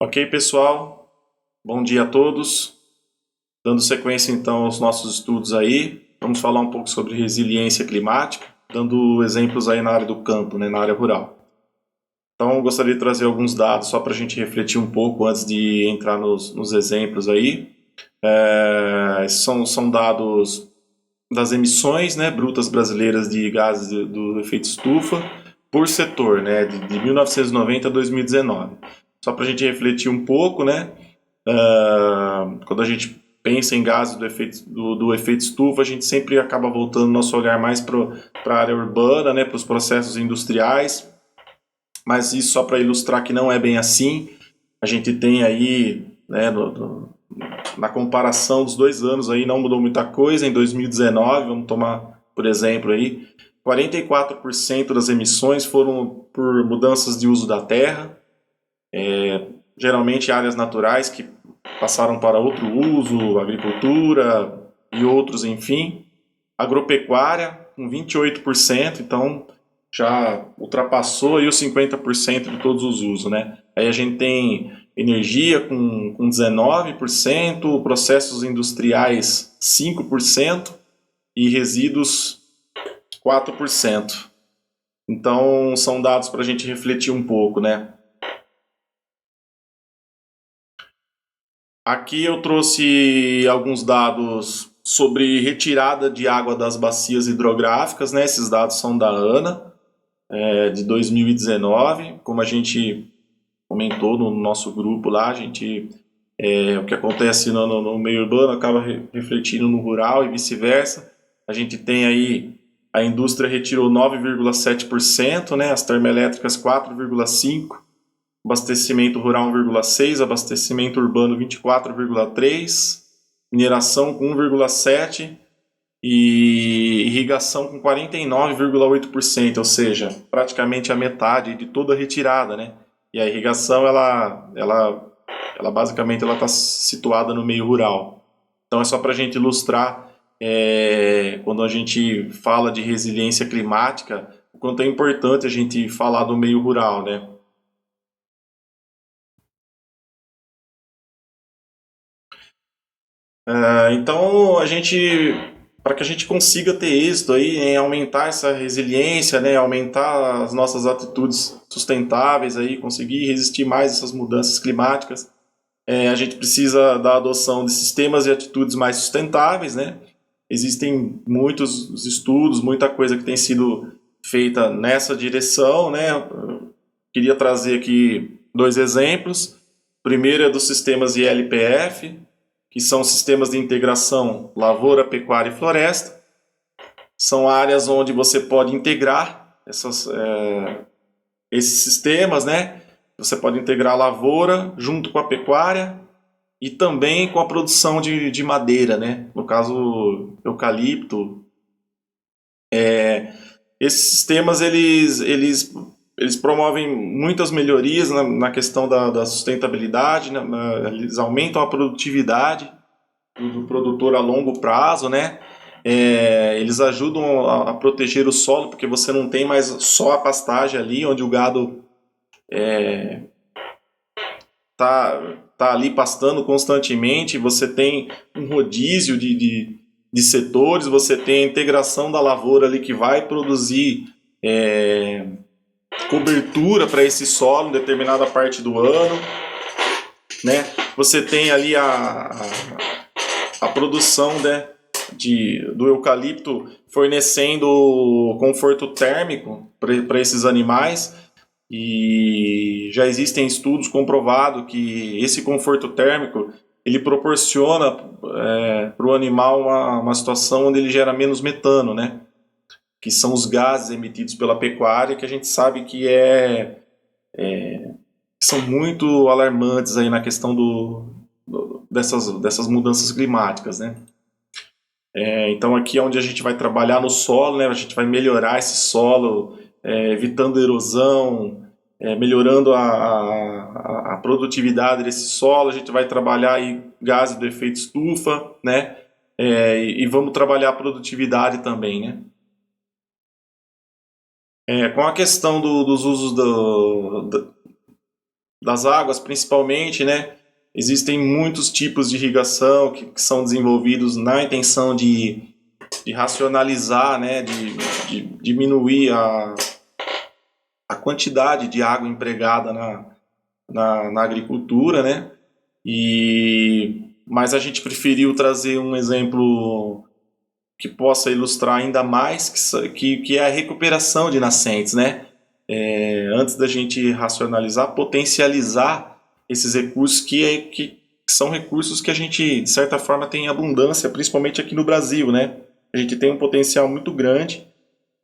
Ok, pessoal, bom dia a todos. Dando sequência então aos nossos estudos aí, vamos falar um pouco sobre resiliência climática, dando exemplos aí na área do campo, né, na área rural. Então, eu gostaria de trazer alguns dados só para a gente refletir um pouco antes de entrar nos exemplos aí. São dados das emissões, né, brutas brasileiras de gases do efeito estufa por setor, né, de 1990 a 2019. Só para a gente refletir um pouco, né, quando a gente pensa em gases do efeito estufa, a gente sempre acaba voltando nosso olhar mais para a área urbana, né, para os processos industriais, mas isso só para ilustrar que não é bem assim. A gente tem aí, né, na comparação dos 2 anos aí não mudou muita coisa. Em 2019, vamos tomar por exemplo aí, 44% das emissões foram por mudanças de uso da terra, geralmente áreas naturais que passaram para outro uso, agricultura e outros, enfim. Agropecuária com 28%, então já ultrapassou aí os 50% de todos os usos, né? Aí a gente tem energia com 19%, processos industriais 5% e resíduos 4%. Então são dados para a gente refletir um pouco, né? Aqui eu trouxe alguns dados sobre retirada de água das bacias hidrográficas, né? Esses dados são da ANA, de 2019. Como a gente comentou no nosso grupo lá, o que acontece no meio urbano acaba refletindo no rural e vice-versa. A gente tem aí a indústria retirou 9,7%, né? As termoelétricas 4,5%, abastecimento rural 1,6%, abastecimento urbano 24,3%, mineração com 1,7% e irrigação com 49,8%, ou seja, praticamente a metade de toda a retirada, né? E a irrigação, ela basicamente ela está situada no meio rural. Então é só para a gente ilustrar, quando a gente fala de resiliência climática, o quanto é importante a gente falar do meio rural, né? Então, para que a gente consiga ter êxito aí em aumentar essa resiliência, né, aumentar as nossas atitudes sustentáveis aí, conseguir resistir mais a essas mudanças climáticas, a gente precisa da adoção de sistemas e atitudes mais sustentáveis, né? Existem muitos estudos, muita coisa que tem sido feita nessa direção, né? Eu queria trazer aqui dois exemplos. O primeiro é dos sistemas ILPF, que são sistemas de integração lavoura, pecuária e floresta. São áreas onde você pode integrar esses sistemas, né? Você pode integrar a lavoura junto com a pecuária e também com a produção de madeira, né? No caso, eucalipto. Esses sistemas, eles promovem muitas melhorias na questão da sustentabilidade, né? Eles aumentam a produtividade do produtor a longo prazo, né? Eles ajudam a proteger o solo, porque você não tem mais só a pastagem ali, onde o gado tá ali pastando constantemente, você tem um rodízio de setores, você tem a integração da lavoura ali que vai produzir cobertura para esse solo em determinada parte do ano, né? Você tem ali a produção, né, do eucalipto fornecendo conforto térmico para esses animais, e já existem estudos comprovados que esse conforto térmico ele proporciona para o animal uma situação onde ele gera menos metano, né? Que são os gases emitidos pela pecuária, que a gente sabe que são muito alarmantes aí na questão dessas mudanças climáticas, né? Então aqui é onde a gente vai trabalhar no solo, né? A gente vai melhorar esse solo, evitando erosão, melhorando a produtividade desse solo. A gente vai trabalhar aí gases do efeito estufa, né? E vamos trabalhar a produtividade também, né? Com a questão dos usos das águas, principalmente, né? Existem muitos tipos de irrigação que são desenvolvidos na intenção de racionalizar, né? De diminuir a quantidade de água empregada na agricultura, né? Mas a gente preferiu trazer um exemplo que possa ilustrar ainda mais, que é a recuperação de nascentes, né? Antes da gente racionalizar, potencializar esses recursos que são recursos que a gente, de certa forma, tem abundância, principalmente aqui no Brasil, né? A gente tem um potencial muito grande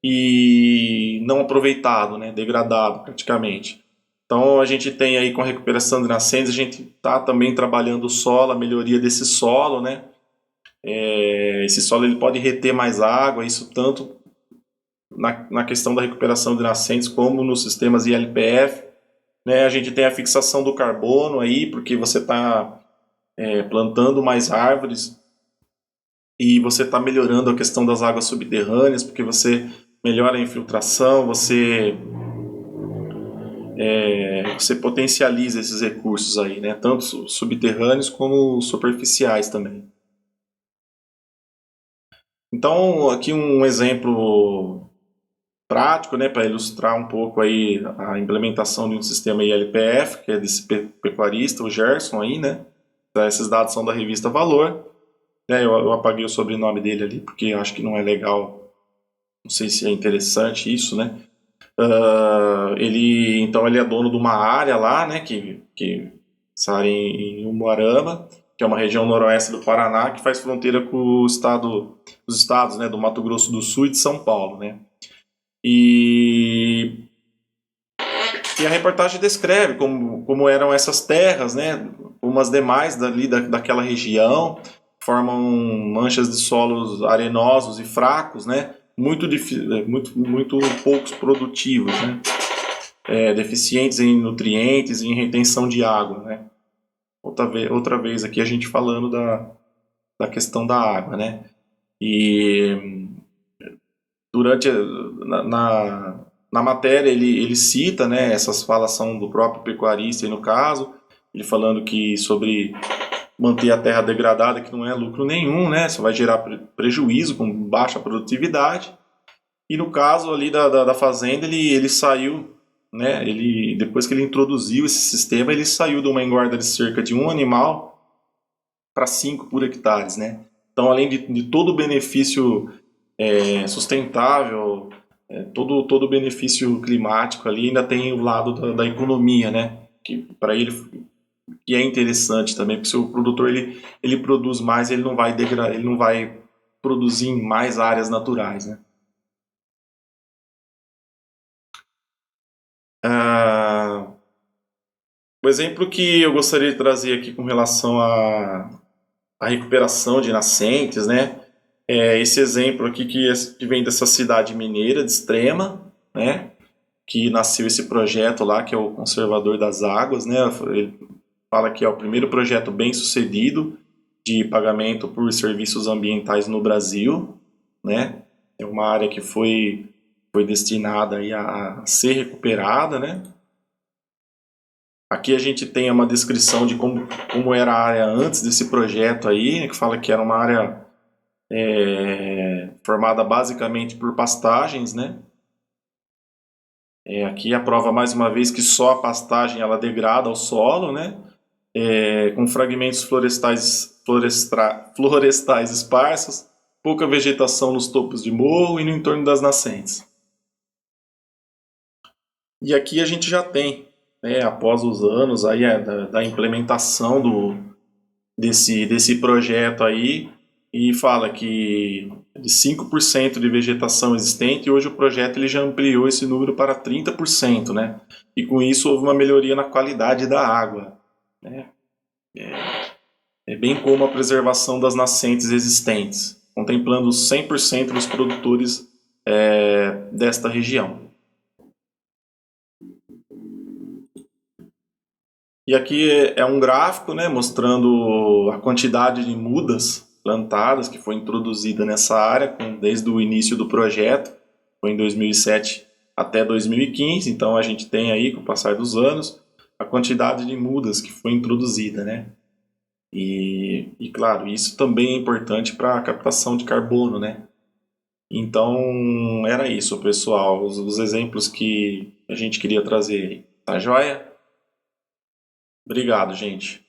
e não aproveitado, né? Degradado praticamente. Então a gente tem aí com a recuperação de nascentes, a gente está também trabalhando o solo, a melhoria desse solo, né? Esse solo ele pode reter mais água, isso tanto na questão da recuperação de nascentes como nos sistemas ILPF, né? A gente tem a fixação do carbono aí, porque você está plantando mais árvores e você está melhorando a questão das águas subterrâneas, porque você melhora a infiltração, você potencializa esses recursos aí, né? Tanto subterrâneos como superficiais também. Então, aqui um exemplo prático, né, para ilustrar um pouco aí a implementação de um sistema ILPF, que é desse pecuarista, o Gerson aí, né? Esses dados são da revista Valor, né? Eu apaguei o sobrenome dele ali, porque eu acho que não é legal, não sei se é interessante isso, né? Ele é dono de uma área lá, né, essa área em Umuarama, que é uma região noroeste do Paraná, que faz fronteira com os estados, né, do Mato Grosso do Sul e de São Paulo, né. E a reportagem descreve como eram essas terras, né, umas demais daquela região, formam manchas de solos arenosos e fracos, né, muito poucos produtivos, né? Deficientes em nutrientes e em retenção de água, né? Outra vez aqui a gente falando da questão da água, né? E na matéria ele cita, né? Essas falas são do próprio pecuarista aí no caso, ele falando que sobre manter a terra degradada, que não é lucro nenhum, né? Só vai gerar prejuízo com baixa produtividade. E no caso ali da fazenda, ele saiu, né? Depois que ele introduziu esse sistema, ele saiu de uma engorda de cerca de 1 animal para 5 por hectare, né? Então, além de todo o benefício sustentável, todo o benefício climático ali, ainda tem o lado da economia, né? Que para ele que é interessante também, porque se o produtor ele produz mais, ele não vai produzir em mais áreas naturais, né? O exemplo que eu gostaria de trazer aqui com relação à recuperação de nascentes, né? É esse exemplo aqui que vem dessa cidade mineira de Extrema, né? Que nasceu esse projeto lá, que é o Conservador das Águas, né? Ele fala que é o primeiro projeto bem sucedido de pagamento por serviços ambientais no Brasil, né? É uma área que foi destinada aí a ser recuperada, né? Aqui a gente tem uma descrição de como era a área antes desse projeto aí, que fala que era uma área formada basicamente por pastagens, né? Aqui a prova mais uma vez que só a pastagem ela degrada o solo, né? Com fragmentos florestais esparsos, pouca vegetação nos topos de morro e no entorno das nascentes. E aqui a gente já tem, né, após os anos aí, da implementação desse projeto aí, e fala que de 5% de vegetação existente, hoje o projeto ele já ampliou esse número para 30%, né? E com isso houve uma melhoria na qualidade da água, né? Bem como a preservação das nascentes existentes, contemplando 100% dos produtores desta região. E aqui é um gráfico, né, mostrando a quantidade de mudas plantadas que foi introduzida nessa área desde o início do projeto, foi em 2007 até 2015, então a gente tem aí, com o passar dos anos, a quantidade de mudas que foi introduzida, né? E claro, isso também é importante para a captação de carbono, né? Então, era isso, pessoal. Os exemplos que a gente queria trazer aí. Tá joia? Obrigado, gente.